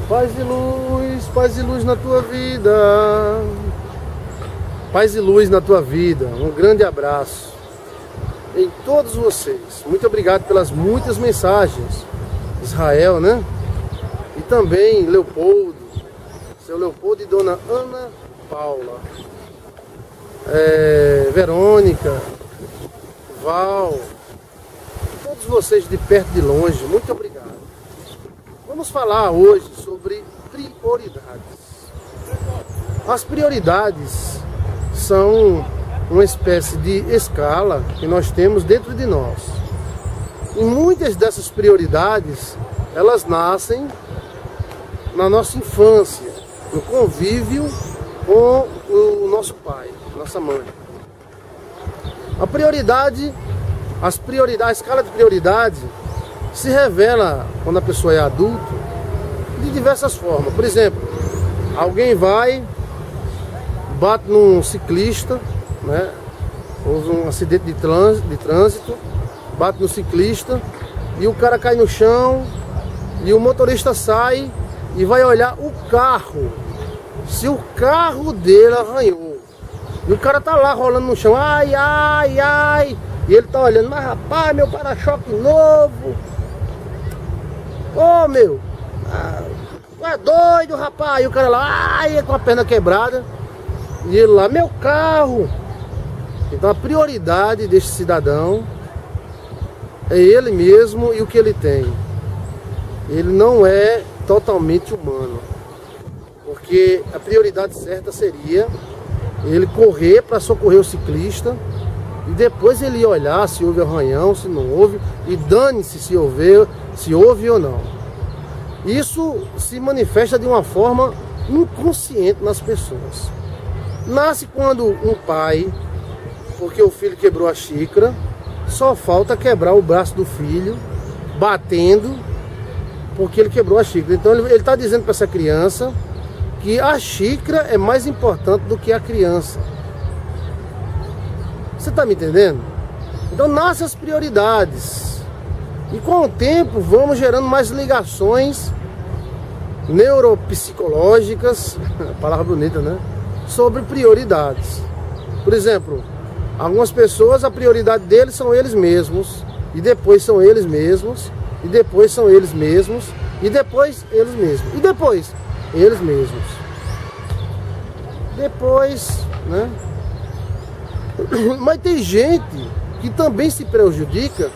paz e luz na tua vida. Paz e luz na tua vida. Um grande abraço em todos vocês. Muito obrigado pelas muitas mensagens. Israel, né? E também Leopoldo, seu Leopoldo e dona Ana Paula, Verônica, Val, todos vocês de perto e de longe, muito obrigado. Vamos falar hoje sobre prioridades. As prioridades são uma espécie de escala que nós temos dentro de nós. E muitas dessas prioridades, elas nascem na nossa infância, no convívio com o nosso pai, nossa mãe. A escala de prioridade se revela quando a pessoa é adulto de diversas formas. Por exemplo, alguém vai, bate num ciclista, né? Houve um acidente de trânsito, bate no ciclista e o cara cai no chão e o motorista sai e vai olhar o carro, se o carro dele arranhou. E o cara tá lá rolando no chão, ai, ai, ai. E ele tá olhando, mas rapaz, meu para-choque novo. Ô meu, tu é doido, rapaz. E o cara lá, ai, com a perna quebrada. E ele lá, meu carro. Então a prioridade deste cidadão é ele mesmo e o que ele tem. Ele não é totalmente humano. Porque a prioridade certa seria ele correr para socorrer o ciclista e depois ele ia olhar se houve arranhão, se não houve, e dane-se se houve ou não. Isso se manifesta de uma forma inconsciente nas pessoas. Nasce quando um pai, porque o filho quebrou a xícara, só falta quebrar o braço do filho, batendo, porque ele quebrou a xícara. Então ele está dizendo para essa criança que a xícara é mais importante do que a criança. Você está me entendendo? Então nascem as prioridades. E com o tempo vamos gerando mais ligações neuropsicológicas, palavra bonita, né? Sobre prioridades. Por exemplo, algumas pessoas, a prioridade deles são eles mesmos, e depois são eles mesmos, e depois são eles mesmos, e depois eles mesmos, e depois eles mesmos. Depois, né? Mas tem gente que também se prejudica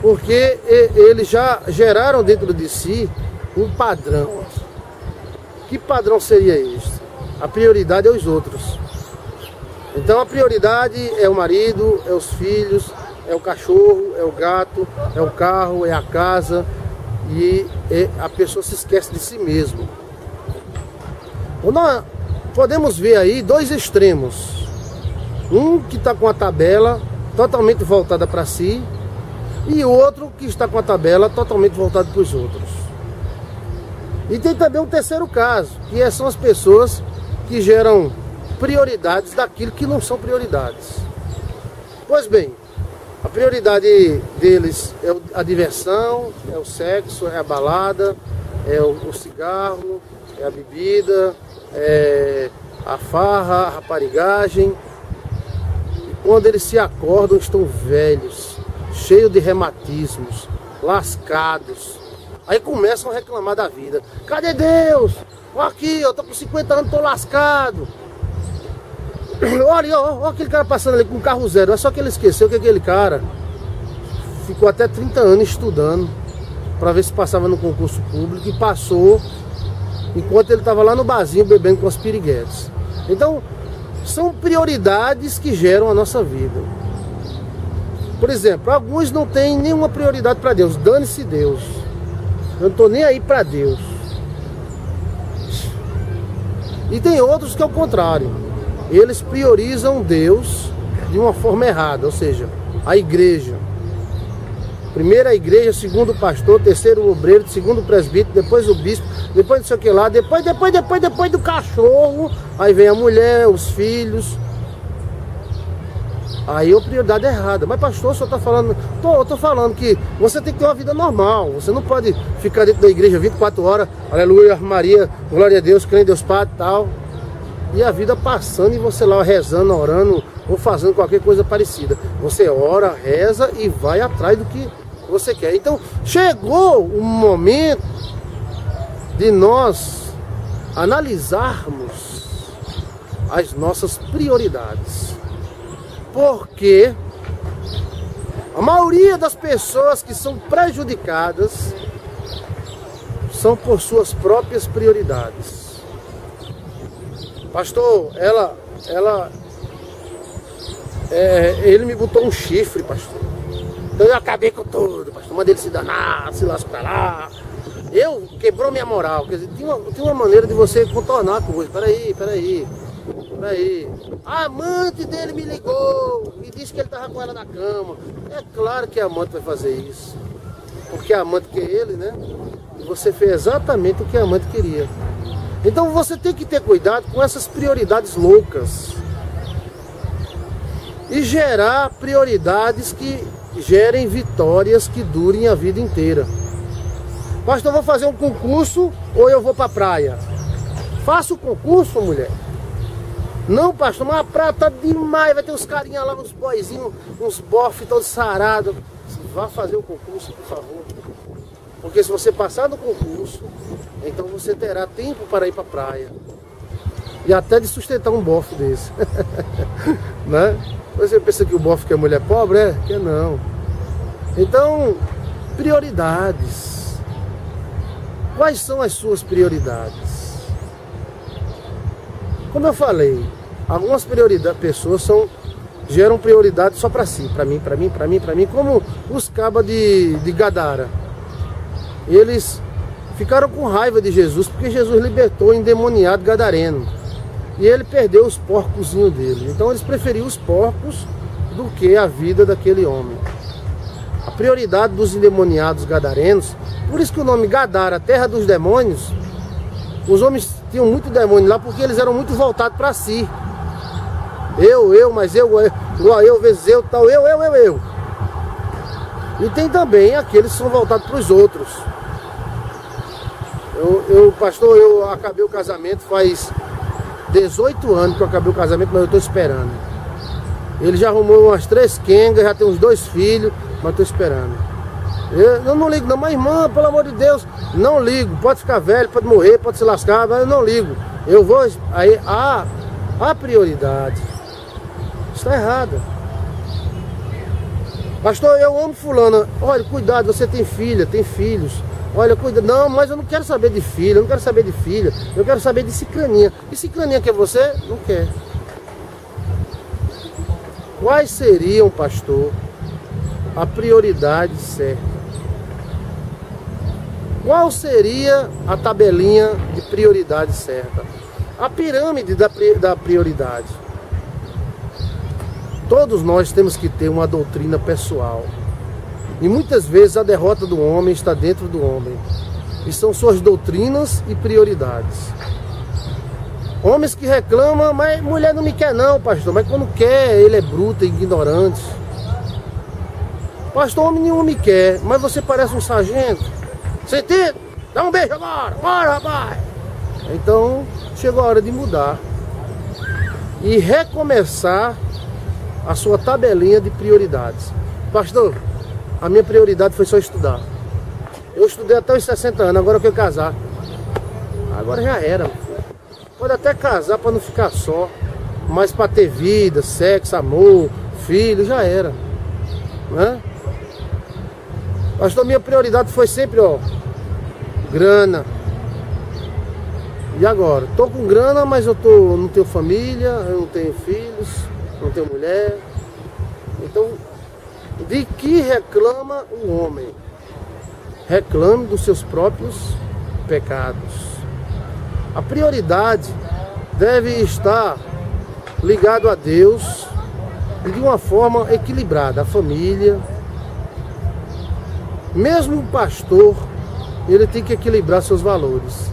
porque eles já geraram dentro de si um padrão. Que padrão seria este? A prioridade é os outros. Então a prioridade é o marido, é os filhos, é o cachorro, é o gato, é o carro, é a casa, e a pessoa se esquece de si mesmo. Nós podemos ver aí dois extremos. Um que está com a tabela totalmente voltada para si e outro que está com a tabela totalmente voltada para os outros. E tem também um terceiro caso, que são as pessoas que geram prioridades daquilo que não são prioridades. Pois bem, a prioridade deles é a diversão, é o sexo, é a balada, é o cigarro, é a bebida, é a farra, a raparigagem. E quando eles se acordam, estão velhos, cheios de reumatismos, lascados. Aí começam a reclamar da vida. Cadê Deus? Aqui, eu tô com 50 anos, tô lascado. Olha, olha aquele cara passando ali com um carro zero. É só que ele esqueceu que aquele cara ficou até 30 anos estudando para ver se passava no concurso público, e passou enquanto ele estava lá no barzinho bebendo com os piriguetes. Então, são prioridades que geram a nossa vida. Por exemplo, alguns não têm nenhuma prioridade para Deus. Dane-se Deus. Eu não estou nem aí para Deus. E tem outros que é o contrário. Eles priorizam Deus de uma forma errada, ou seja, a igreja. Primeiro a igreja, segundo o pastor, terceiro o obreiro, segundo o presbítero, depois o bispo, depois não sei o que lá, depois do cachorro, aí vem a mulher, os filhos. aí a prioridade é errada. Mas pastor, o senhor está falando... Eu estou falando que você tem que ter uma vida normal. Você não pode ficar dentro da igreja 24 horas, aleluia, Maria, glória a Deus, crê em Deus Pai e tal. E a vida passando e você lá rezando, orando ou fazendo qualquer coisa parecida. Você ora, reza e vai atrás do que você quer. Então chegou o momento de nós analisarmos as nossas prioridades. Porque a maioria das pessoas que são prejudicadas são por suas próprias prioridades. Pastor, ele me botou um chifre, pastor. Então eu acabei com tudo, pastor. Mandei ele se danar, se lascar pra lá. Quebrou minha moral. Quer dizer, tinha uma maneira de você contornar a coisa. Peraí. A amante dele me ligou e disse que ele estava com ela na cama. É claro que a amante vai fazer isso. Porque a amante quer ele, né? E você fez exatamente o que a amante queria. Então você tem que ter cuidado com essas prioridades loucas. E gerar prioridades que gerem vitórias que durem a vida inteira. Pastor, eu vou fazer um concurso ou eu vou para a praia? Faça o concurso, mulher. Não, pastor, mas a praia tá demais. Vai ter uns carinhas lá, uns boizinhos, uns bofes todos sarados. Vá fazer o concurso, por favor. Porque se você passar no concurso, então você terá tempo para ir para a praia. E até de sustentar um bofe desse. Né? Você pensa que o bofe que é mulher pobre? É? Que não. Então, prioridades. Quais são as suas prioridades? Como eu falei, algumas pessoas geram prioridade só para si, para mim, como os cabas de Gadara. Eles ficaram com raiva de Jesus, porque Jesus libertou o endemoniado gadareno. E ele perdeu os porcozinhos dele. Então eles preferiam os porcos do que a vida daquele homem. A prioridade dos endemoniados gadarenos, por isso que o nome Gadara, terra dos demônios, os homens tinham muito demônio lá porque eles eram muito voltados para si. Eu, vezes eu, tal, eu. E tem também aqueles que são voltados para os outros. Pastor, eu acabei o casamento faz 18 anos que eu acabei o casamento, mas eu estou esperando. Ele já arrumou umas 3 quengas, já tem uns 2 filhos, mas estou esperando. Eu não ligo não, mas irmã, pelo amor de Deus, não ligo. Pode ficar velho, pode morrer, pode se lascar, mas eu não ligo. Eu vou... Aí a prioridade está errada. Pastor, eu amo fulana. Olha, cuidado, você tem filha, tem filhos. Olha, cuida. Não, mas eu não quero saber de filha, eu não quero saber de filha. Eu quero saber de cicraninha. E cicraninha quer você? Não quer. Quais seriam, pastor, a prioridade certa? Qual seria a tabelinha de prioridade certa? A pirâmide da prioridade. Todos nós temos que ter uma doutrina pessoal. E muitas vezes a derrota do homem está dentro do homem. E são suas doutrinas e prioridades. Homens que reclamam, mas mulher não me quer não, pastor. Mas quando quer, ele é bruto e ignorante. Pastor, homem nenhum me quer, mas você parece um sargento. Sentido? Dá um beijo agora. Bora, rapaz. Então, chegou a hora de mudar. E recomeçar a sua tabelinha de prioridades. Pastor, a minha prioridade foi só estudar. Eu estudei até os 60 anos, agora eu quero casar. Agora já era. Pode até casar para não ficar só, mas para ter vida, sexo, amor, filho, já era. Né? Pastor, minha prioridade foi sempre, grana. E agora? Tô com grana, mas eu não tenho família, eu não tenho filhos, não tenho mulher. Então, de que reclama o homem? Reclame dos seus próprios pecados. A prioridade deve estar ligado a Deus e de uma forma equilibrada, a família. Mesmo o pastor, ele tem que equilibrar seus valores.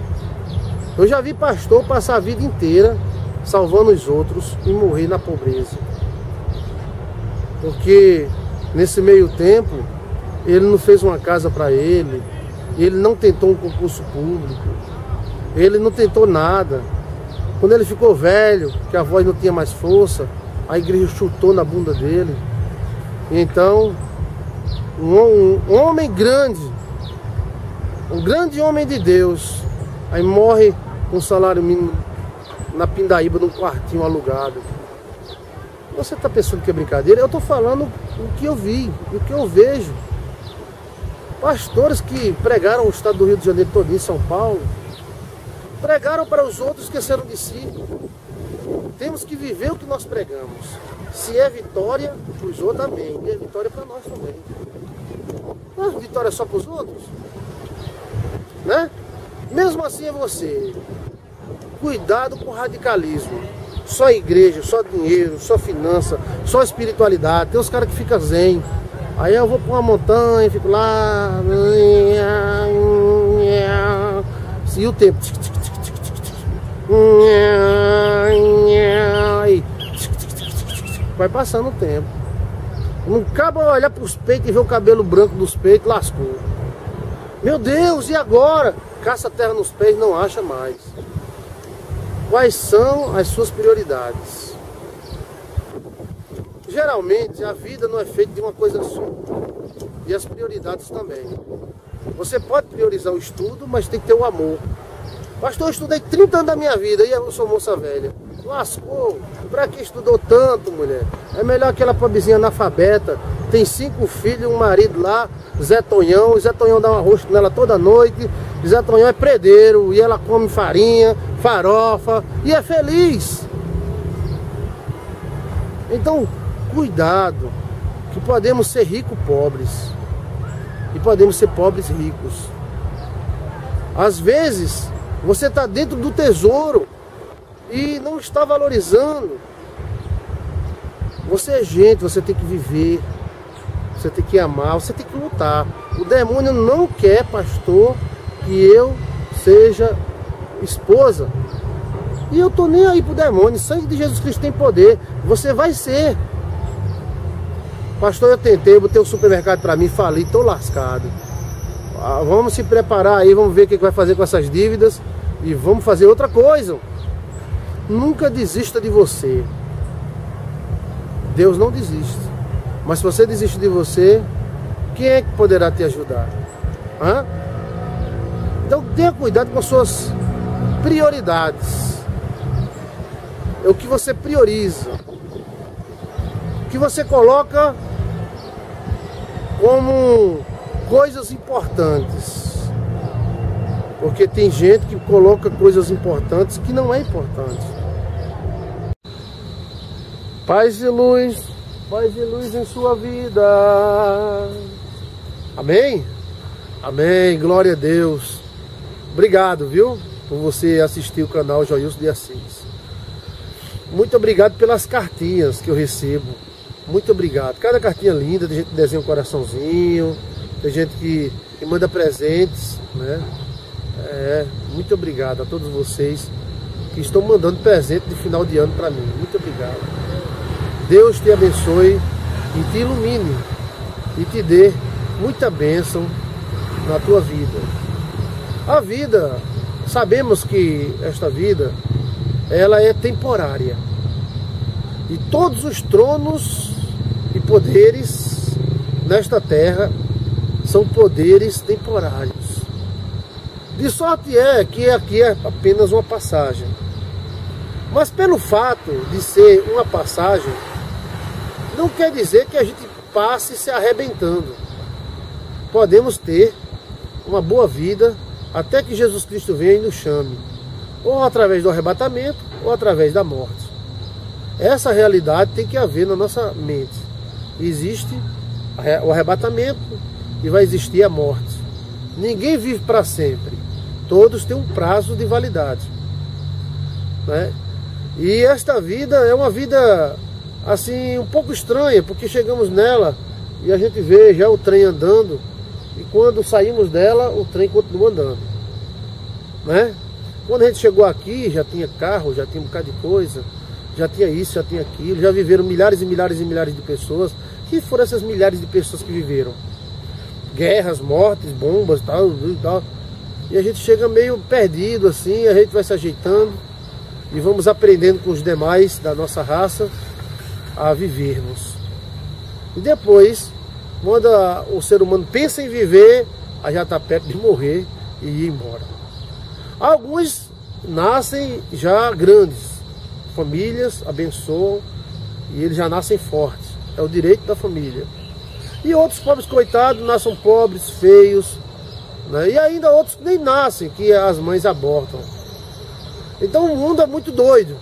Eu já vi pastor passar a vida inteira salvando os outros e morrer na pobreza. Porque nesse meio tempo ele não fez uma casa para ele não tentou um concurso público, ele não tentou nada. Quando ele ficou velho, que a voz não tinha mais força, a igreja chutou na bunda dele. Então, um homem grande, um grande homem de Deus, aí morre com salário mínimo na pindaíba de um quartinho alugado. Você está pensando que é brincadeira? Eu estou falando o que eu vi, o que eu vejo. Pastores que pregaram o estado do Rio de Janeiro todo, em São Paulo, pregaram para os outros, esqueceram de si. Temos que viver o que nós pregamos. Se é vitória para os outros, amém. E é vitória para nós também. Não é vitória só para os outros? Né? Mesmo assim é você. Cuidado com o radicalismo. Só igreja, só dinheiro, só finança, só espiritualidade. Tem uns caras que ficam zen. Aí eu vou para uma montanha, fico lá. E o tempo. Vai passando o tempo. Não cabe olhar para os peitos e ver o cabelo branco dos peitos, lascou. Meu Deus, e agora? Caça terra nos pés, não acha mais. Quais são as suas prioridades? Geralmente a vida não é feita de uma coisa só. E as prioridades também. Você pode priorizar o estudo, mas tem que ter o amor. Pastor, eu estudei 30 anos da minha vida e eu sou moça velha. Lascou. Pra que estudou tanto, mulher? É melhor aquela pobrezinha analfabeta. Tem 5 filhos, um marido lá, Zé Tonhão. O Zé Tonhão dá um arroz nela toda noite. Zé Tonhão é predeiro e ela come farinha, farofa e é feliz. Então, cuidado, que podemos ser ricos pobres e podemos ser pobres ricos. Às vezes, você está dentro do tesouro e não está valorizando. Você é gente, você tem que viver, você tem que amar, você tem que lutar. O demônio não quer, pastor, que eu seja esposa. E eu tô nem aí pro demônio. O sangue de Jesus Cristo tem poder. Você vai ser. Pastor, eu tentei, botei um supermercado para mim, falei, tô lascado. Vamos se preparar aí, vamos ver o que vai fazer com essas dívidas e vamos fazer outra coisa. Nunca desista de você. Deus não desiste. Mas se você desiste de você, quem é que poderá te ajudar? Hã? Então tenha cuidado com as suas prioridades. É o que você prioriza. O que você coloca como coisas importantes. Porque tem gente que coloca coisas importantes que não é importante. Paz e luz em sua vida. Amém? Amém, glória a Deus. Obrigado, viu, por você assistir o canal Joilson de Assis. Muito obrigado pelas cartinhas que eu recebo. Muito obrigado. Cada cartinha linda, tem gente que desenha um coraçãozinho, tem gente que manda presentes, né? Muito obrigado a todos vocês que estão mandando presente de final de ano para mim. Muito obrigado. Deus te abençoe e te ilumine e te dê muita bênção na tua vida. A vida, sabemos que esta vida, ela é temporária. E todos os tronos e poderes nesta terra são poderes temporários. De sorte é que aqui é apenas uma passagem. Mas pelo fato de ser uma passagem, não quer dizer que a gente passe se arrebentando. Podemos ter uma boa vida até que Jesus Cristo venha e nos chame. Ou através do arrebatamento, ou através da morte. Essa realidade tem que haver na nossa mente. Existe o arrebatamento e vai existir a morte. Ninguém vive para sempre. Todos têm um prazo de validade, né? E esta vida é uma vida assim um pouco estranha, porque chegamos nela e a gente vê já o trem andando, e quando saímos dela o trem continua andando, né? Quando a gente chegou aqui já tinha carro, já tinha um bocado de coisa, já tinha isso, já tinha aquilo, já viveram milhares e milhares e milhares de pessoas, Que foram essas milhares de pessoas que viveram? Guerras, mortes, bombas, tal, e tal. E a gente chega meio perdido assim, a gente vai se ajeitando e vamos aprendendo com os demais da nossa raça a vivermos. E depois, quando o ser humano pensa em viver, aí já está perto de morrer e ir embora. Alguns nascem já grandes, famílias abençoam e eles já nascem fortes. É o direito da família. E outros pobres coitados nascem pobres, feios, né? E ainda outros que nem nascem, que as mães abortam. Então o mundo é muito doido.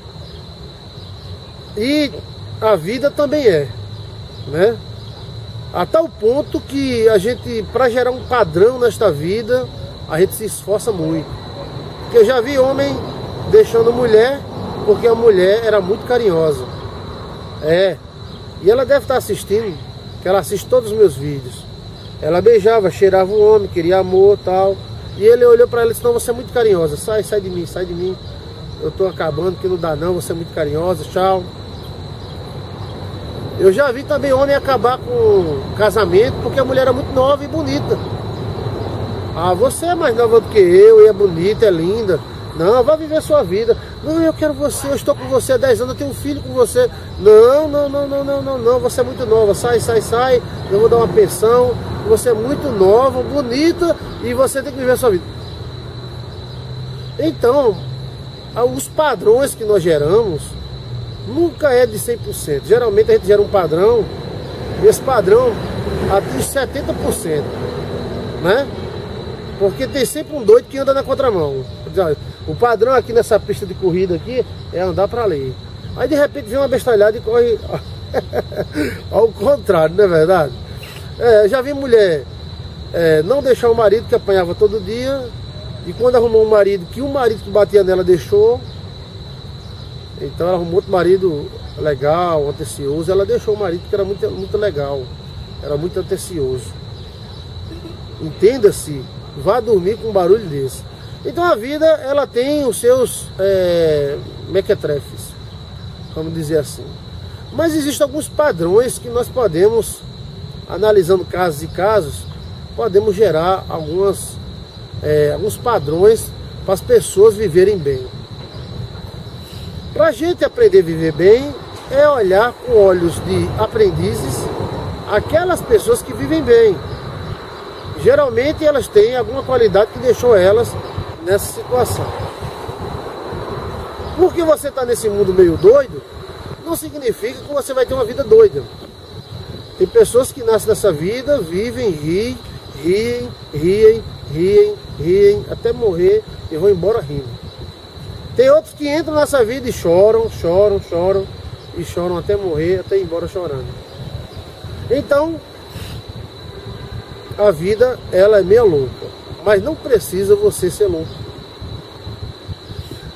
E a vida também é, né? A tal ponto que a gente, para gerar um padrão nesta vida, a gente se esforça muito. Porque eu já vi homem deixando mulher porque a mulher era muito carinhosa. E ela deve estar assistindo, que ela assiste todos os meus vídeos. Ela beijava, cheirava o homem, queria amor e tal. E ele olhou para ela e disse: não, você é muito carinhosa, sai de mim, sai de mim. Eu tô acabando, que não dá não, você é muito carinhosa, tchau. Eu já vi também homem acabar com casamento porque a mulher era muito nova e bonita. Ah, você é mais nova do que eu, e é bonita, é linda. Não, vá viver a sua vida. Não, eu quero você, eu estou com você há 10 anos, eu tenho um filho com você. Não, você é muito nova, sai, eu vou dar uma pensão. Você é muito nova, bonita e você tem que viver a sua vida. Então, os padrões que nós geramos nunca é de 100%. Geralmente a gente gera um padrão e esse padrão atinge 70%, né? Porque tem sempre um doido que anda na contramão. O padrão aqui nessa pista de corrida aqui é andar para ali. Aí de repente vem uma bestalhada e corre ao contrário, não é verdade? Já vi mulher não deixar o marido que apanhava todo dia, e quando arrumou um marido que o marido que batia nela deixou, então ela arrumou outro marido legal, atencioso, ela deixou o marido que era muito legal, era muito atencioso. Entenda-se, vá dormir com um barulho desse. Então a vida, ela tem os seus mequetrefes, vamos dizer assim. Mas existem alguns padrões que nós podemos, analisando casos e casos, podemos gerar alguns padrões para as pessoas viverem bem. Para a gente aprender a viver bem, é olhar com olhos de aprendizes aquelas pessoas que vivem bem. Geralmente elas têm alguma qualidade que deixou elas nessa situação. Porque você está nesse mundo meio doido, não significa que você vai ter uma vida doida. Tem pessoas que nascem nessa vida, vivem, riem, até morrer e vão embora rindo. Tem outros que entram nessa vida e choram, e choram até morrer, até ir embora chorando. Então, a vida, ela é meio louca, mas não precisa você ser louco.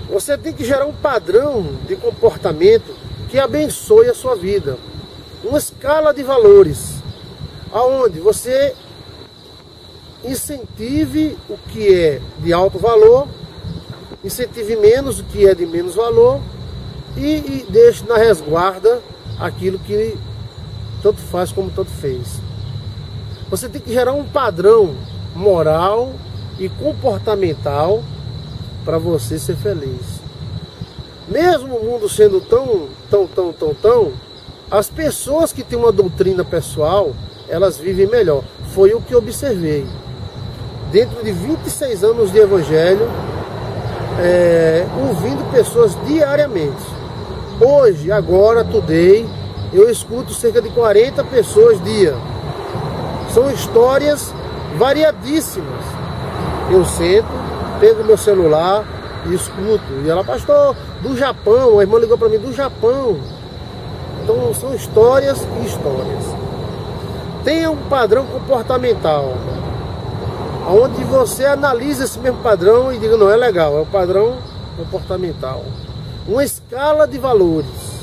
Você tem que gerar um padrão de comportamento que abençoe a sua vida. Uma escala de valores, aonde você incentive o que é de alto valor, incentive menos o que é de menos valor e deixe na resguarda aquilo que tanto faz como tanto fez. Você tem que gerar um padrão moral e comportamental para você ser feliz. Mesmo o mundo sendo tão, as pessoas que têm uma doutrina pessoal, elas vivem melhor. Foi o que observei. Dentro de 26 anos de evangelho, ouvindo pessoas diariamente. Hoje, agora, today, eu escuto cerca de 40 pessoas dia. São histórias variadíssimas. Eu sento, pego meu celular e escuto. E ela: pastor, do Japão, a irmã ligou para mim, do Japão. Então são histórias e histórias. Tenha um padrão comportamental, onde você analisa esse mesmo padrão e diga: não, é legal, é o padrão comportamental. Uma escala de valores.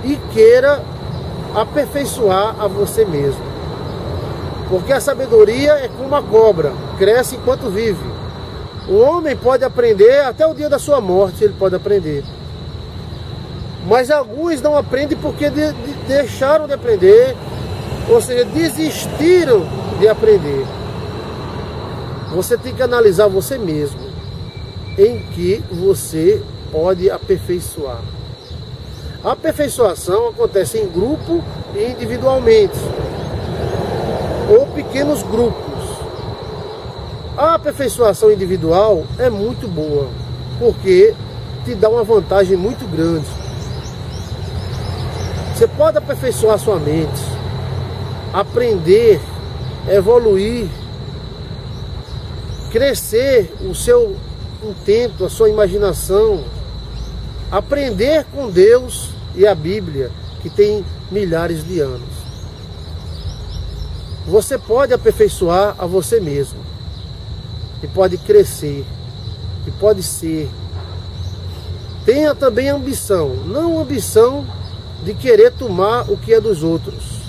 E queira aperfeiçoar a você mesmo. Porque a sabedoria é como a cobra, cresce enquanto vive. O homem pode aprender até o dia da sua morte, ele pode aprender. Mas alguns não aprendem porque deixaram de aprender, ou seja, desistiram de aprender. Você tem que analisar você mesmo, em que você pode aperfeiçoar. A aperfeiçoação acontece em grupo e individualmente, ou pequenos grupos. A aperfeiçoação individual é muito boa, porque te dá uma vantagem muito grande. Você pode aperfeiçoar sua mente, aprender, evoluir, crescer o seu intento, a sua imaginação, aprender com Deus e a Bíblia, que tem milhares de anos. Você pode aperfeiçoar a você mesmo, e pode crescer, e pode ser. Tenha também ambição, não ambição de querer tomar o que é dos outros,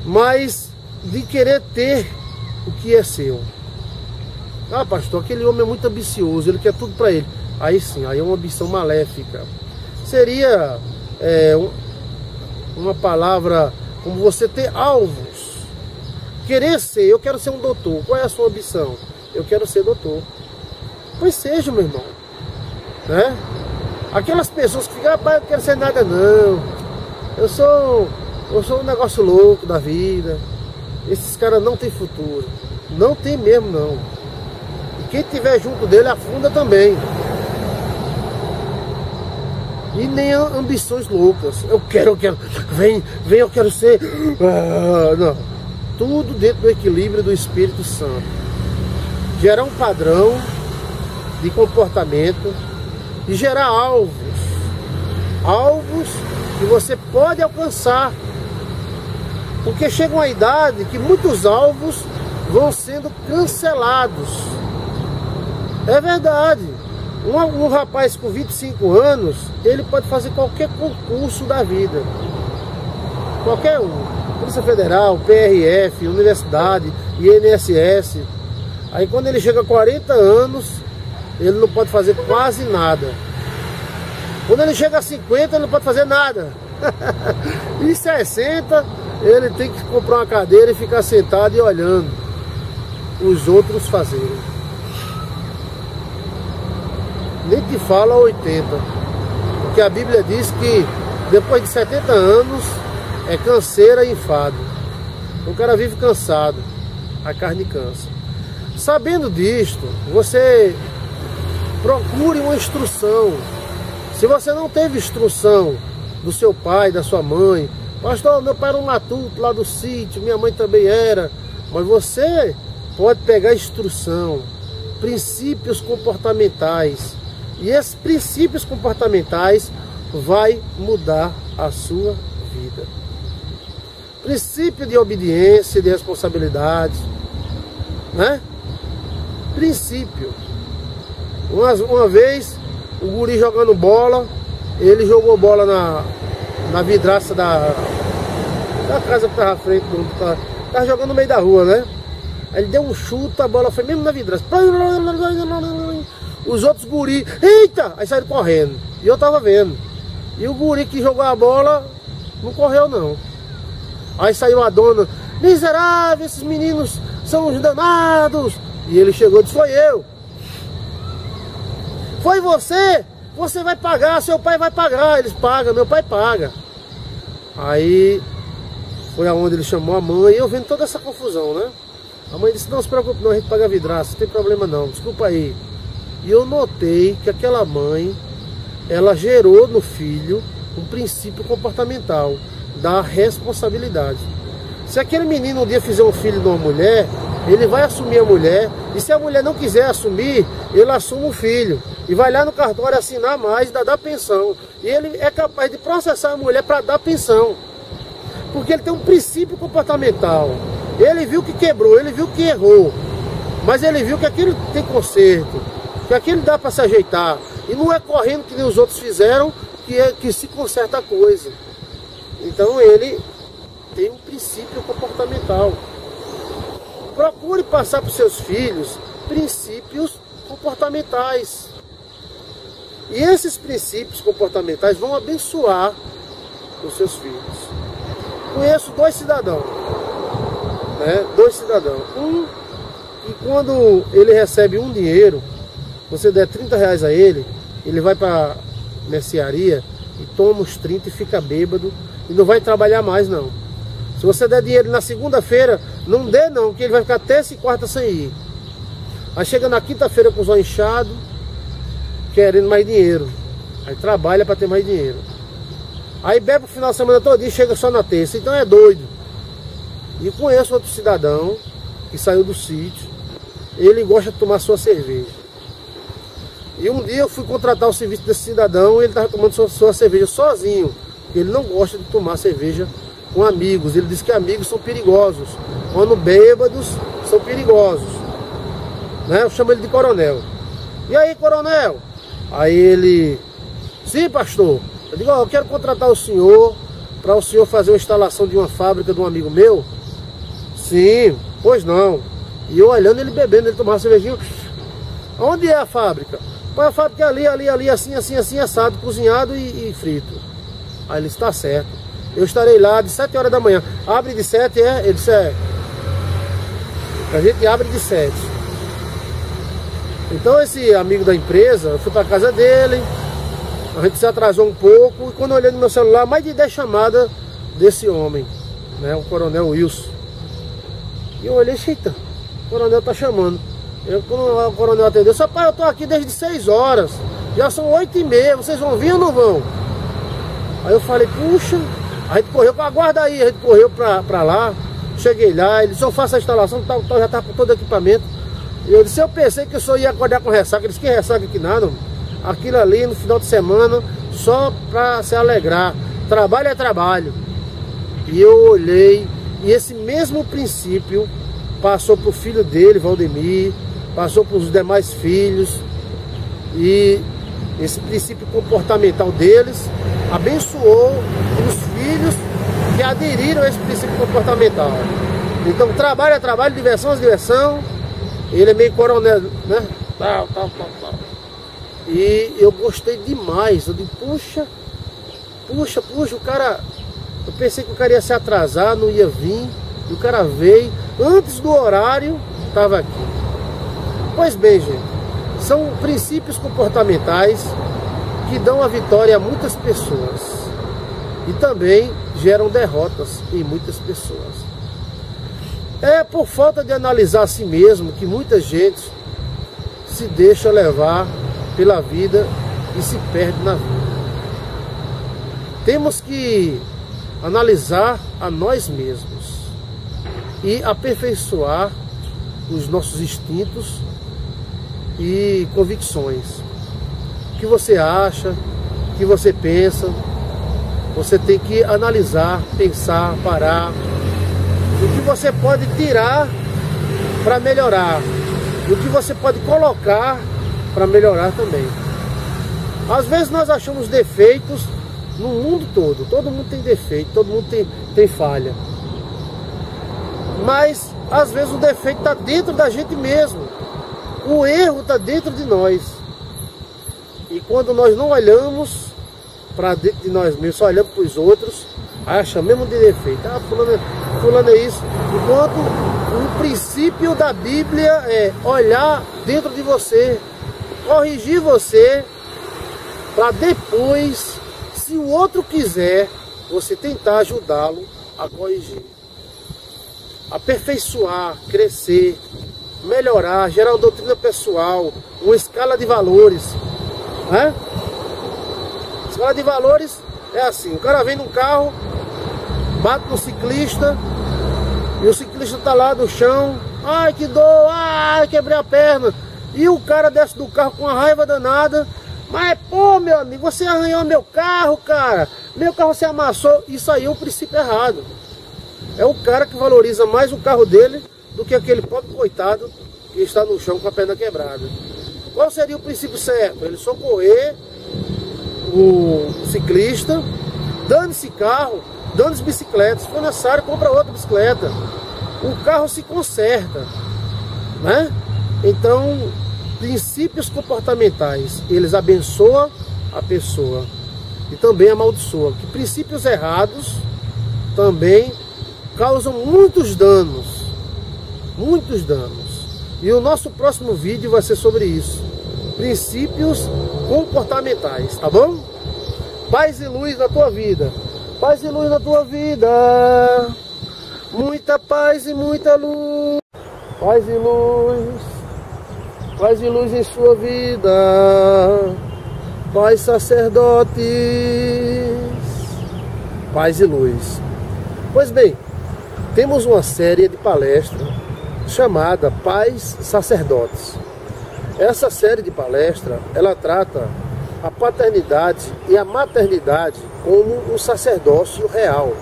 mas de querer ter o que é seu. Ah, pastor, aquele homem é muito ambicioso, ele quer tudo para ele. Aí sim, aí é uma ambição maléfica. Seria uma palavra como você ter alvos. Querer ser, eu quero ser um doutor. Qual é a sua ambição? Eu quero ser doutor. Pois seja, meu irmão. Né? Aquelas pessoas que ficam, rapaz, eu não quero ser nada não. Eu sou um negócio louco da vida. Esses caras não têm futuro. Não tem mesmo, não. E quem estiver junto dele afunda também. E nem ambições loucas. Eu quero. Vem, eu quero ser. Não. Tudo dentro do equilíbrio do Espírito Santo. Gerar um padrão de comportamento e gerar alvos. Alvos que você pode alcançar. Porque chega uma idade que muitos alvos vão sendo cancelados. É verdade. Um rapaz com 25 anos, ele pode fazer qualquer concurso da vida. Qualquer um. Polícia Federal, PRF, Universidade, INSS. Aí quando ele chega a 40 anos, ele não pode fazer quase nada. Quando ele chega a 50, ele não pode fazer nada. E 60, ele tem que comprar uma cadeira e ficar sentado e olhando os outros fazerem. Nem te fala 80. Porque a Bíblia diz que depois de 70 anos é canseira e enfado. O cara vive cansado, a carne cansa. Sabendo disto, você procure uma instrução. Se você não teve instrução do seu pai, da sua mãe, pastor, meu pai era um matuto lá do sítio, minha mãe também era, mas você pode pegar instrução, princípios comportamentais, e esses princípios comportamentais vai mudar a sua vida. Princípio de obediência, de responsabilidade, né? Princípio. Uma vez, o guri jogando bola, ele jogou bola na vidraça da casa que estava à frente, estava jogando no meio da rua, né? Aí ele deu um chute, a bola foi mesmo na vidraça. Os outros guri, eita! Aí saíram correndo. E eu tava vendo. E o guri que jogou a bola não correu, não. Aí saiu a dona, miserável, esses meninos são os danados. E ele chegou e disse, foi eu. Foi você? Você vai pagar, seu pai vai pagar. Eles pagam, meu pai paga. Aí foi aonde ele chamou a mãe, e eu vendo toda essa confusão, né? A mãe disse, não se preocupe não, a gente paga a vidraça, não tem problema não, desculpa aí. E eu notei que aquela mãe, ela gerou no filho um princípio comportamental da responsabilidade. Se aquele menino um dia fizer um filho de uma mulher, ele vai assumir a mulher, e se a mulher não quiser assumir, ele assume o filho, e vai lá no cartório assinar mais, dar pensão, e ele é capaz de processar a mulher para dar pensão, porque ele tem um princípio comportamental. Ele viu que quebrou, ele viu que errou, mas ele viu que aquilo tem conserto, que aquilo dá para se ajeitar, e não é correndo que nem os outros fizeram que se conserta a coisa. Então ele tem um princípio comportamental. Procure passar para os seus filhos princípios comportamentais. E esses princípios comportamentais vão abençoar os seus filhos. Conheço dois cidadãos, né? Dois cidadãos. Um, que quando ele recebe um dinheiro, você der 30 reais a ele, ele vai para mercearia e toma os 30 e fica bêbado e não vai trabalhar mais não. Se você der dinheiro na segunda-feira, não dê não, que ele vai ficar terça e quarta sem ir. Aí chega na quinta-feira com os olhos inchados, querendo mais dinheiro. Aí trabalha para ter mais dinheiro. Aí bebe o final de semana todo e chega só na terça. Então é doido. E conheço outro cidadão que saiu do sítio. Ele gosta de tomar sua cerveja. E um dia eu fui contratar o serviço desse cidadão e ele estava tomando sua cerveja sozinho. Ele não gosta de tomar cerveja com amigos. Ele diz que amigos são perigosos. Quando bêbados, são perigosos. Né? Eu chamo ele de coronel. E aí, coronel? Aí ele... Sim, pastor. Eu digo, eu quero contratar o senhor para o senhor fazer uma instalação de uma fábrica de um amigo meu. Sim, pois não. E eu olhando ele bebendo, ele tomava cervejinha. Onde é a fábrica? Pô, a fábrica é ali, assim, assado, cozinhado e frito. Aí ele está certo. Eu estarei lá de 7 horas da manhã. Abre de 7, é? Ele disse, é. A gente abre de 7. Então esse amigo da empresa, eu fui para a casa dele. A gente se atrasou um pouco e quando eu olhei no meu celular, mais de 10 chamadas desse homem, né, o coronel Wilson. E eu olhei, eita, o coronel tá chamando. Quando o coronel atendeu, eu disse, pai, eu tô aqui desde 6 horas, já são 8h30, vocês vão vir ou não vão? Aí eu falei, puxa, a gente correu, aguarda aí, a gente correu pra lá, cheguei lá, ele disse, eu faço a instalação, já tá com todo o equipamento. E eu disse, eu pensei que o senhor ia acordar com ressaca. Ele disse, que ressaca que nada, mano. Aquilo ali no final de semana só para se alegrar. Trabalho é trabalho. E eu olhei e esse mesmo princípio passou para o filho dele, Valdemir, passou para os demais filhos. E esse princípio comportamental deles abençoou os filhos que aderiram a esse princípio comportamental. Então trabalho é trabalho, diversão é diversão. Ele é meio coronel, né? Tal. E eu gostei demais. Eu digo, puxa, o cara... Eu pensei que o cara ia se atrasar, não ia vir. E o cara veio, antes do horário, estava aqui. Pois bem, gente, são princípios comportamentais que dão a vitória a muitas pessoas. E também geram derrotas em muitas pessoas. É por falta de analisar a si mesmo que muita gente se deixa levar pela vida e se perde na vida. Temos que analisar a nós mesmos e aperfeiçoar os nossos instintos e convicções. O que você acha, o que você pensa, você tem que analisar, pensar, parar. O que você pode tirar para melhorar, o que você pode colocar para melhorar também. Às vezes nós achamos defeitos no mundo todo mundo tem defeito, todo mundo tem falha. Mas às vezes o defeito está dentro da gente mesmo, o erro está dentro de nós. E quando nós não olhamos para dentro de nós mesmos, só olhamos para os outros, acha mesmo de defeito. Ah, fulano é isso. Enquanto o princípio da Bíblia é olhar dentro de você, corrigir você, para depois, se o outro quiser, você tentar ajudá-lo a corrigir. Aperfeiçoar, crescer, melhorar, gerar uma doutrina pessoal, uma escala de valores. Né? Escala de valores é assim, o cara vem num carro, bate no ciclista, e o ciclista tá lá no chão, ai que dor, ai quebrei a perna, e o cara desce do carro com uma raiva danada, mas pô meu amigo, você arranhou meu carro, cara, meu carro se amassou. Isso aí é um princípio errado. É o cara que valoriza mais o carro dele do que aquele pobre coitado que está no chão com a perna quebrada. Qual seria o princípio certo? Ele socorrer o ciclista, dane-se carro, dane-se bicicleta, se for necessário compra outra bicicleta, o carro se conserta, né? Então, princípios comportamentais, eles abençoam a pessoa e também amaldiçoam. Que princípios errados também causam muitos danos. Muitos danos. E o nosso próximo vídeo vai ser sobre isso. Princípios comportamentais, tá bom? Paz e luz na tua vida. Paz e luz na tua vida. Muita paz e muita luz. Paz e luz. Paz e luz em sua vida. Paz, sacerdotes. Paz e luz. Pois bem, temos uma série de palestras chamada Pais Sacerdotes. Essa série de palestras, ela trata a paternidade e a maternidade como um sacerdócio real.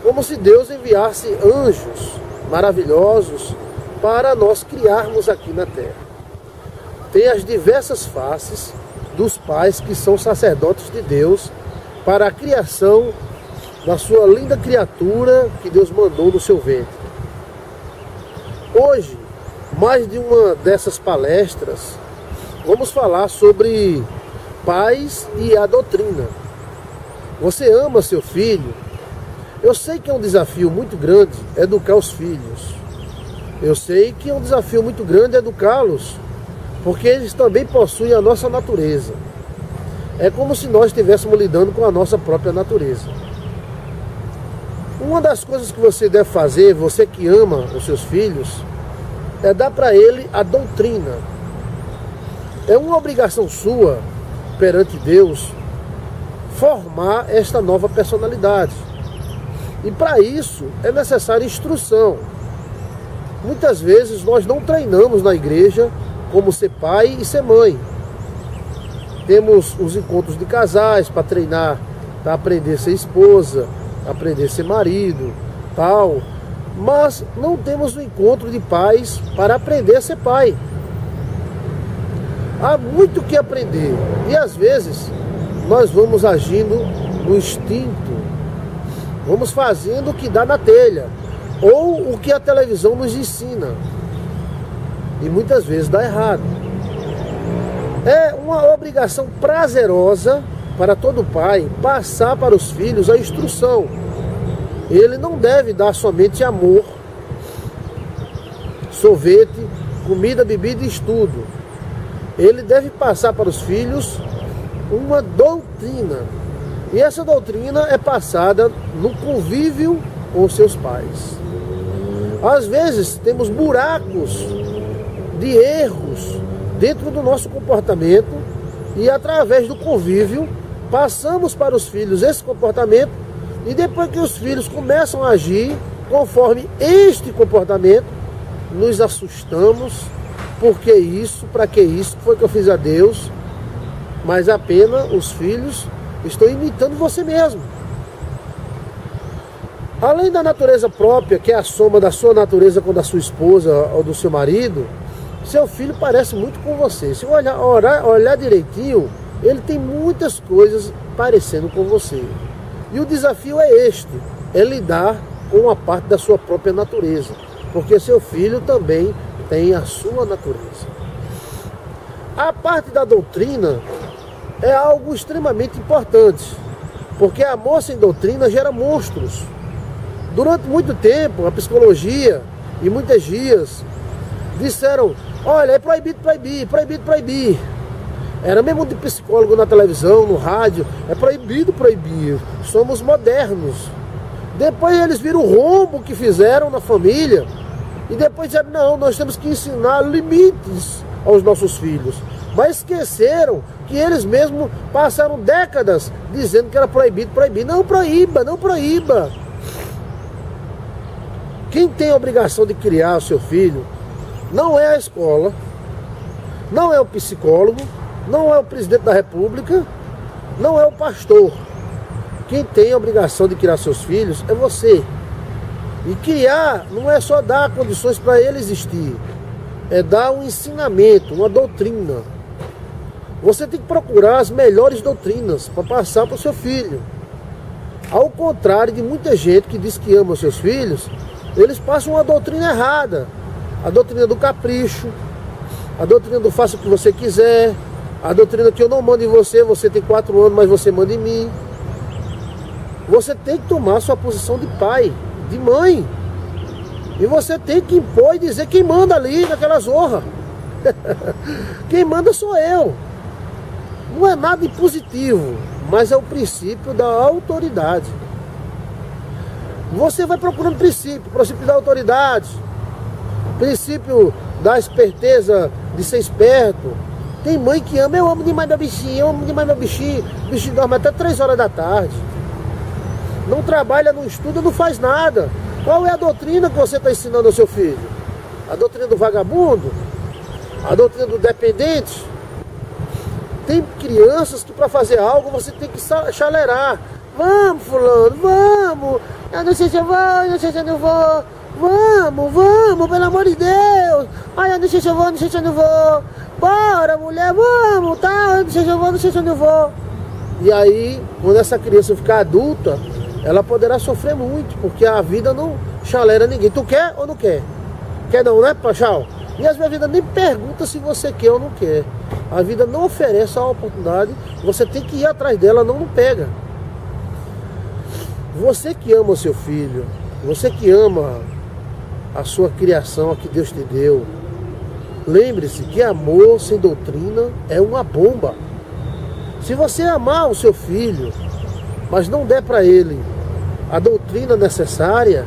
Como se Deus enviasse anjos maravilhosos para nós criarmos aqui na terra. Tem as diversas faces dos pais que são sacerdotes de Deus para a criação da sua linda criatura que Deus mandou no seu ventre. Hoje, mais de uma dessas palestras, vamos falar sobre pais e a doutrina. Você ama seu filho? Eu sei que é um desafio muito grande educar os filhos. Eu sei que é um desafio muito grande educá-los, porque eles também possuem a nossa natureza. É como se nós estivéssemos lidando com a nossa própria natureza. Uma das coisas que você deve fazer, você que ama os seus filhos, é dar para ele a doutrina. É uma obrigação sua, perante Deus, formar esta nova personalidade. E para isso é necessária instrução. Muitas vezes nós não treinamos na igreja como ser pai e ser mãe. Temos os encontros de casais para treinar, para aprender a ser esposa, aprender a ser marido, tal. Mas não temos o encontro de pais para aprender a ser pai. Há muito o que aprender. E às vezes nós vamos agindo no instinto. Vamos fazendo o que dá na telha. Ou o que a televisão nos ensina. E muitas vezes dá errado. É uma obrigação prazerosa para todo pai passar para os filhos a instrução. Ele não deve dar somente amor, sorvete, comida, bebida e estudo. Ele deve passar para os filhos uma doutrina. E essa doutrina é passada no convívio com os seus pais. Às vezes temos buracos de erros dentro do nosso comportamento e através do convívio passamos para os filhos esse comportamento. E depois que os filhos começam a agir conforme este comportamento, nos assustamos. Por que isso? Para que isso? Foi que eu fiz a Deus? Mas apenas os filhos estão imitando você mesmo. Além da natureza própria, que é a soma da sua natureza com a da sua esposa ou do seu marido, seu filho parece muito com você. Se olhar direitinho, ele tem muitas coisas parecendo com você. E o desafio é este, é lidar com uma parte da sua própria natureza, porque seu filho também tem a sua natureza. A parte da doutrina é algo extremamente importante, porque amor sem doutrina gera monstros. Durante muito tempo, a psicologia e muitas guias disseram, olha, é proibido proibir, proibido proibir. Era mesmo de psicólogo na televisão, no rádio, é proibido proibir, somos modernos. Depois eles viram o rombo que fizeram na família e depois disseram, não, nós temos que ensinar limites aos nossos filhos. Mas esqueceram que eles mesmos passaram décadas dizendo que era proibido proibir. Não proíba, não proíba. Quem tem a obrigação de criar o seu filho não é a escola, não é o psicólogo, não é o presidente da república, não é o pastor. Quem tem a obrigação de criar seus filhos é você. E criar não é só dar condições para ele existir, é dar um ensinamento, uma doutrina. Você tem que procurar as melhores doutrinas para passar para o seu filho. Ao contrário de muita gente que diz que ama os seus filhos, eles passam uma doutrina errada. A doutrina do capricho, a doutrina do faça o que você quiser, a doutrina que eu não mando em você, você tem 4 anos, mas você manda em mim. Você tem que tomar sua posição de pai, de mãe. E você tem que impor e dizer quem manda ali naquela zorra. Quem manda sou eu. Não é nada impositivo, mas é o princípio da autoridade. Você vai procurando princípio da autoridade, princípio da esperteza de ser esperto. Tem mãe que ama, eu amo demais meu bichinho, eu amo demais meu bichinho. O bichinho dorme até 3 horas da tarde. Não trabalha, não estuda, não faz nada. Qual é a doutrina que você está ensinando ao seu filho? A doutrina do vagabundo? A doutrina do dependente? Tem crianças que para fazer algo você tem que chalerar. Vamos, fulano, vamos. Eu não sei se eu vou, eu não sei se eu não vou. Vamos, pelo amor de Deus. Ai, eu não sei se eu vou, não sei se eu não vou. Bora, mulher, vamos, tá? Eu não sei se eu vou, não sei se eu não vou. E aí, quando essa criança ficar adulta, ela poderá sofrer muito, porque a vida não chalera ninguém. Tu quer ou não quer? Quer não, né, Pachau? E às vezes a vida nem pergunta se você quer ou não quer. A vida não oferece a oportunidade, você tem que ir atrás dela, não pega. Você que ama o seu filho, você que ama a sua criação, a que Deus te deu, lembre-se que amor sem doutrina é uma bomba. Se você amar o seu filho, mas não der para ele a doutrina necessária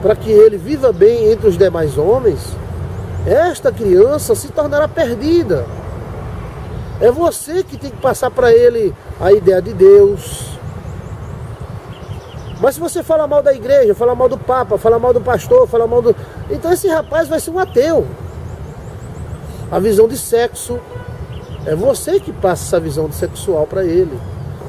para que ele viva bem entre os demais homens, esta criança se tornará perdida. É você que tem que passar para ele a ideia de Deus. Mas se você falar mal da igreja, falar mal do Papa, falar mal do pastor, falar mal do... Então esse rapaz vai ser um ateu. A visão de sexo, é você que passa essa visão sexual para ele.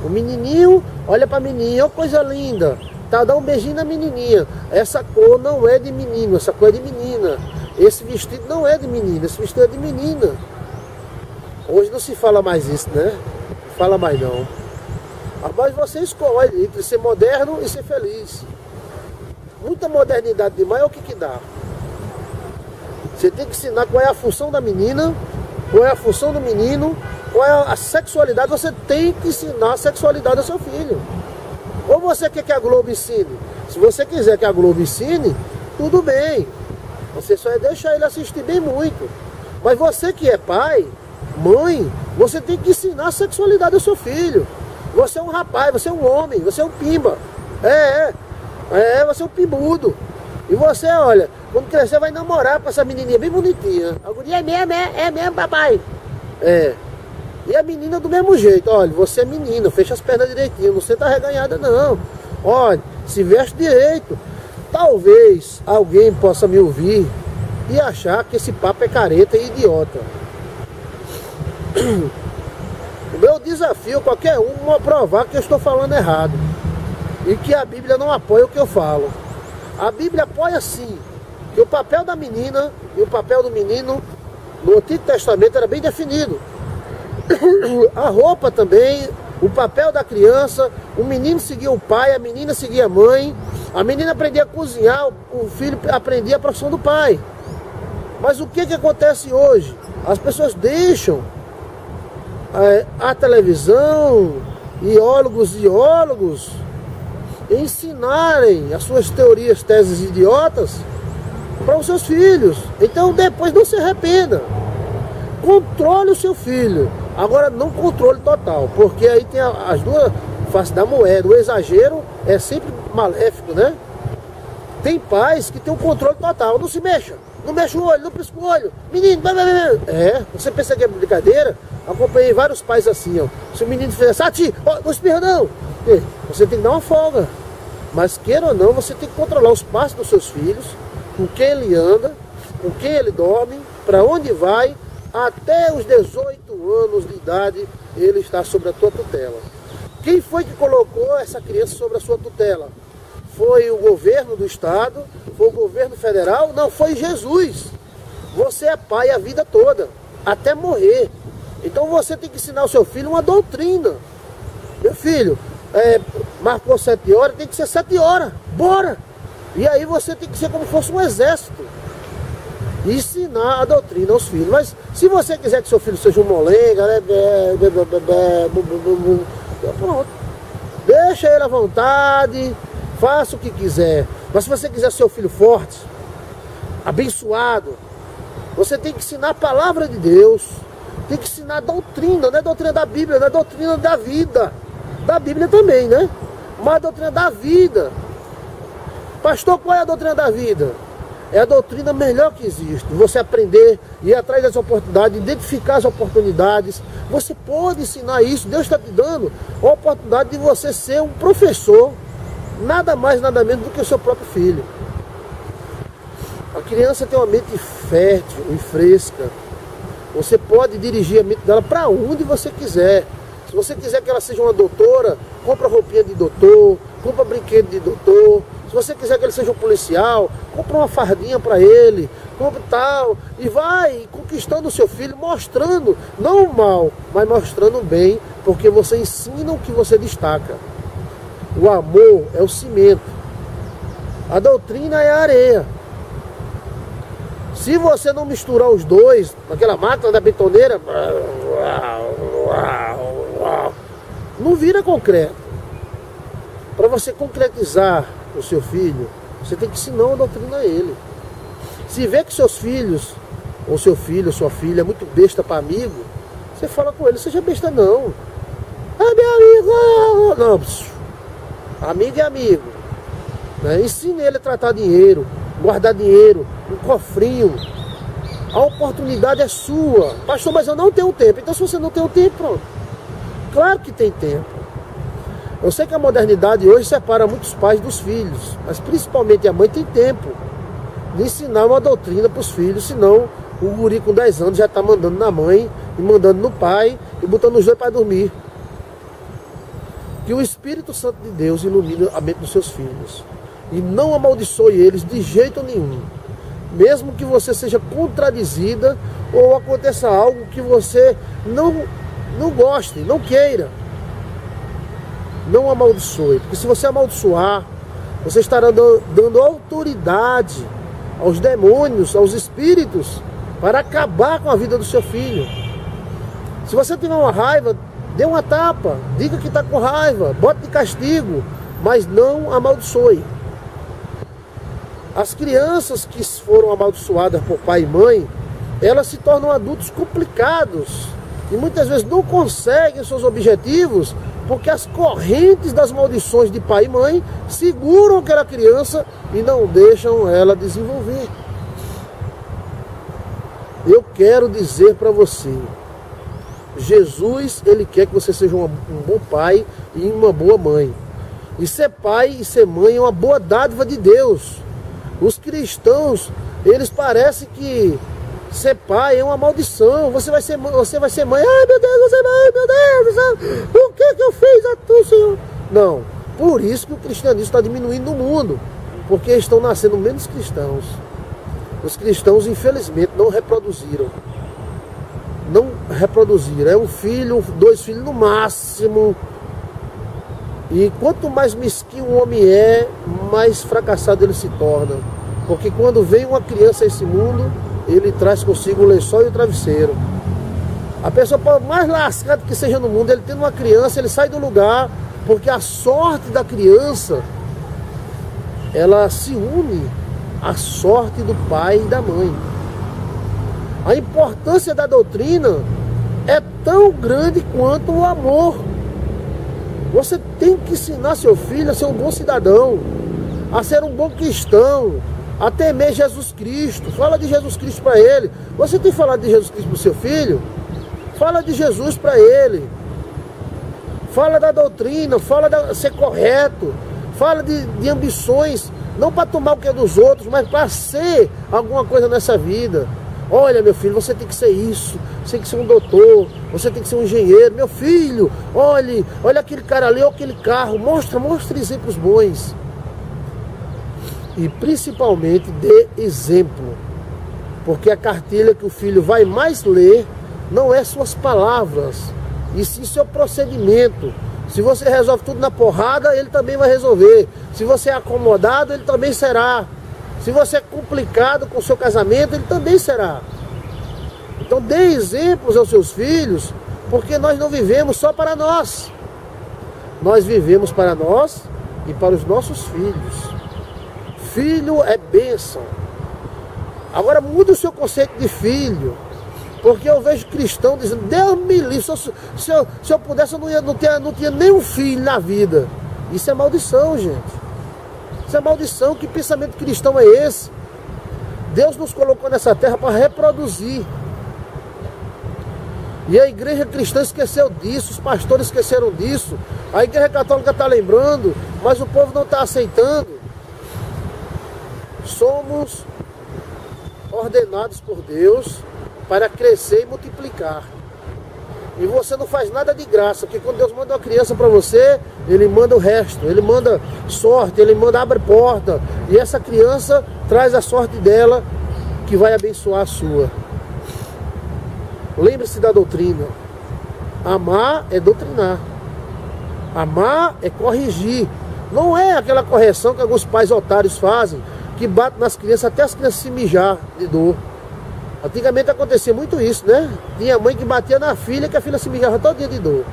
O menininho olha para a menininha, ó, coisa linda, tá, dá um beijinho na menininha. Essa cor não é de menino, essa cor é de menina. Esse vestido não é de menina, esse vestido é de menina. Hoje não se fala mais isso, né? Não fala mais não. Mas você escolhe entre ser moderno e ser feliz. Muita modernidade demais é o que dá. Você tem que ensinar qual é a função da menina, qual é a função do menino, qual é a sexualidade. Você tem que ensinar a sexualidade ao seu filho. Ou você quer que a Globo ensine? Se você quiser que a Globo ensine, tudo bem. Você só é deixar ele assistir bem muito. Mas você que é pai, mãe, você tem que ensinar a sexualidade ao seu filho. Você é um rapaz, você é um homem, você é um pimba. Você é um pimbudo. E você, olha, quando crescer vai namorar com essa menininha bem bonitinha. A guria é mesmo, papai. E a menina do mesmo jeito. Olha, você é menina, fecha as pernas direitinho, não senta arreganhada não. Olha, se veste direito. Talvez alguém possa me ouvir e achar que esse papo é careta e idiota. O meu desafio, qualquer um, é provar que eu estou falando errado e que a Bíblia não apoia o que eu falo. A Bíblia apoia sim, que o papel da menina e o papel do menino no Antigo Testamento era bem definido. A roupa também, o papel da criança, o menino seguia o pai, a menina seguia a mãe, a menina aprendia a cozinhar, o filho aprendia a profissão do pai. Mas o que acontece hoje? As pessoas deixam a televisão, iólogos ensinarem as suas teorias, teses idiotas para os seus filhos. Então depois não se arrependa. Controle o seu filho. Agora não controle total, porque aí tem as duas faces da moeda. O exagero é sempre maléfico, né? Tem pais que tem um controle total. Não se mexa, não mexa o olho, não pisca o olho. Menino, você pensa que é brincadeira? Acompanhei vários pais assim, ó. Se o menino fizer assim, não espirra não. Você tem que dar uma folga. Mas queira ou não, você tem que controlar os passos dos seus filhos, com quem ele anda, com quem ele dorme, para onde vai. Até os 18 anos de idade, ele está sob a tua tutela. Quem foi que colocou essa criança sobre a sua tutela? Foi o governo do estado? Foi o governo federal? Não, foi Jesus. Você é pai a vida toda, até morrer. Então você tem que ensinar ao seu filho uma doutrina. Meu filho, marcou 7 horas, tem que ser 7 horas. Bora! E aí você tem que ser como se fosse um exército. Ensinar a doutrina aos filhos. Mas se você quiser que seu filho seja um molenga, pronto. deixa ele à vontade, faça o que quiser. Mas se você quiser seu filho forte, abençoado, você tem que ensinar a palavra de Deus, tem que ensinar a doutrina, não é doutrina da Bíblia, não é doutrina da vida, da Bíblia também, né? Mas a doutrina da vida. Pastor, qual é a doutrina da vida? É a doutrina melhor que existe. Você aprender, ir atrás das oportunidades, identificar as oportunidades. Você pode ensinar isso. Deus está te dando a oportunidade de você ser um professor, nada mais, nada menos do que o seu próprio filho. A criança tem uma mente fértil e fresca. Você pode dirigir a mente dela para onde você quiser. Se você quiser que ela seja uma doutora, compra roupinha de doutor, compra brinquedo de doutor. Se você quiser que ele seja um policial, compra uma fardinha para ele, compra tal, e vai conquistando o seu filho, mostrando, não o mal, mas mostrando o bem, porque você ensina o que você destaca. O amor é o cimento, a doutrina é a areia. Se você não misturar os dois, naquela máquina da betoneira, não vira concreto. Para você concretizar o seu filho, você tem que ensinar a doutrina a ele. Se vê que seus filhos, ou seu filho, ou sua filha é muito besta para amigo, você fala com ele, seja besta não. Ah, meu amigo, não, amigo é amigo, né? Ensine ele a tratar dinheiro, guardar dinheiro, um cofrinho. A oportunidade é sua. Pastor, mas eu não tenho tempo. Então se você não tem o tempo, pronto. Claro que tem tempo. Eu sei que a modernidade hoje separa muitos pais dos filhos, mas principalmente a mãe tem tempo de ensinar uma doutrina para os filhos, senão o guri com 10 anos já está mandando na mãe e mandando no pai e botando os dois para dormir. Que o Espírito Santo de Deus ilumine a mente dos seus filhos e não amaldiçoe eles de jeito nenhum. Mesmo que você seja contradizida ou aconteça algo que você não goste, não queira. Não amaldiçoe, porque se você amaldiçoar, você estará dando autoridade aos demônios, aos espíritos, para acabar com a vida do seu filho. Se você tiver uma raiva, dê uma tapa, diga que está com raiva, bote de castigo, mas não amaldiçoe. As crianças que foram amaldiçoadas por pai e mãe, elas se tornam adultos complicados e muitas vezes não conseguem seus objetivos, porque as correntes das maldições de pai e mãe seguram aquela criança e não deixam ela desenvolver. Eu quero dizer para você, Jesus, ele quer que você seja um bom pai e uma boa mãe. E ser pai e ser mãe é uma boa dádiva de Deus. Os cristãos, eles parecem que ser pai é uma maldição. Você vai ser mãe. Ai, meu Deus, você vai, meu Deus, o que eu fiz a tu, Senhor? Não. Por isso que o cristianismo está diminuindo no mundo. Porque estão nascendo menos cristãos. Os cristãos, infelizmente, não reproduziram. Não reproduziram. É um filho, 2 filhos no máximo. E quanto mais mesquinho o homem é, mais fracassado ele se torna. Porque quando vem uma criança a esse mundo, ele traz consigo o lençol e o travesseiro. A pessoa, por mais lascada que seja no mundo, ele tendo uma criança, ele sai do lugar, porque a sorte da criança, ela se une à sorte do pai e da mãe. A importância da doutrina é tão grande quanto o amor. Você tem que ensinar seu filho a ser um bom cidadão, a ser um bom cristão, a temer Jesus Cristo. Fala de Jesus Cristo para ele. Você tem falado de Jesus Cristo para o seu filho? Fala de Jesus para ele. Fala da doutrina, fala de ser correto, fala de ambições, não para tomar o que é dos outros, mas para ser alguma coisa nessa vida. Olha, meu filho, você tem que ser isso, você tem que ser um doutor, você tem que ser um engenheiro. Meu filho, olha aquele cara ali, olha aquele carro, mostra exemplos bons. E principalmente dê exemplo, porque a cartilha que o filho vai mais ler não é suas palavras, e sim seu procedimento. Se você resolve tudo na porrada, ele também vai resolver. Se você é acomodado, ele também será. Se você é complicado com o seu casamento, ele também será. Então dê exemplos aos seus filhos, porque nós não vivemos só para nós. nós vivemos para nós e para os nossos filhos. Filho é bênção. Agora muda o seu conceito de filho, porque eu vejo cristão dizendo, Deus me livre, se eu pudesse eu não tinha nenhum filho na vida. Isso é maldição, gente. Isso é maldição. Que pensamento cristão é esse? Deus nos colocou nessa terra para reproduzir. E a igreja cristã esqueceu disso, os pastores esqueceram disso, a igreja católica está lembrando, mas o povo não está aceitando. Somos ordenados por Deus para crescer e multiplicar. E você não faz nada de graça, porque quando Deus manda uma criança para você, Ele manda o resto, Ele manda sorte, Ele manda abre porta, e essa criança traz a sorte dela, que vai abençoar a sua. Lembre-se da doutrina. Amar é doutrinar. Amar é corrigir. Não é aquela correção que alguns pais otários fazem, que batem nas crianças até as crianças se mijar de dor. Antigamente acontecia muito isso, né? Tinha mãe que batia na filha, que a filha se mijava todo dia de dor.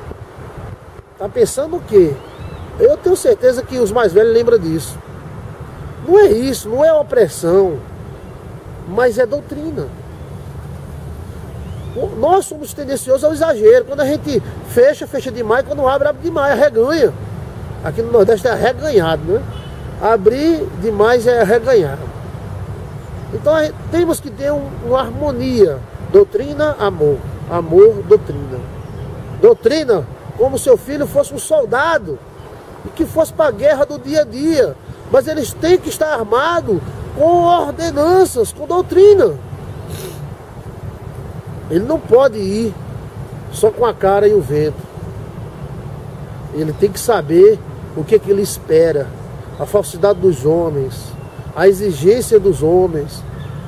Tá pensando o quê? Eu tenho certeza que os mais velhos lembram disso. Não é isso, não é opressão, mas é doutrina. Nós somos tendenciosos ao exagero. Quando a gente fecha demais. Quando abre demais, arreganha. Aqui no Nordeste é arreganhado, né? Abrir demais é arreganhado. Então temos que ter uma harmonia. Doutrina, amor. Amor, doutrina. Doutrina, como se seu filho fosse um soldado e que fosse para a guerra do dia a dia. Mas eles têm que estar armados com ordenanças, com doutrina. Ele não pode ir só com a cara e o vento. Ele tem que saber o que ele espera. A falsidade dos homens, a exigência dos homens,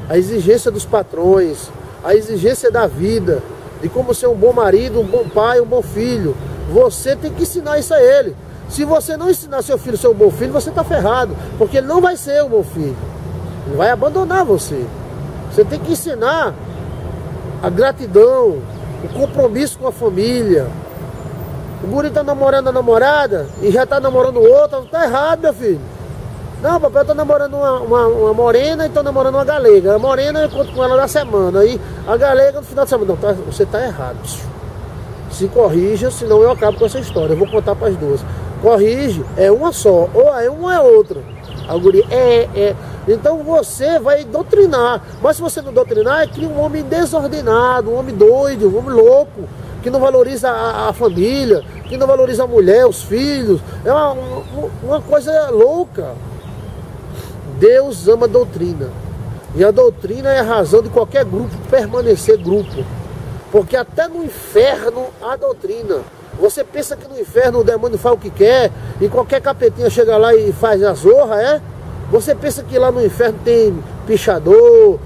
a exigência dos patrões, a exigência da vida, de como ser um bom marido, um bom pai, um bom filho. Você tem que ensinar isso a ele. Se você não ensinar seu filho a ser um bom filho, você está ferrado, porque ele não vai ser um bom filho. Ele vai abandonar você. Você tem que ensinar a gratidão, o compromisso com a família. O guri está namorando a namorada e já está namorando outra, está errado, meu filho. Não, papai, eu estou namorando uma morena e estou namorando uma galega. A morena eu encontro com ela na semana, aí a galega no final de semana. Não, você está errado. Se corrija, senão eu acabo com essa história. Eu vou contar para as duas. Corrige, é uma só, ou é uma ou é outra. A guri Então você vai doutrinar. Mas se você não doutrinar, cria um homem desordenado, um homem doido, um homem louco, que não valoriza a família, que não valoriza a mulher, os filhos. É uma coisa louca. Deus ama a doutrina. E a doutrina é a razão de qualquer grupo permanecer grupo. Porque até no inferno há doutrina. Você pensa que no inferno o demônio faz o que quer e qualquer capetinha chega lá e faz a zorra, é? Você pensa que lá no inferno tem pichador,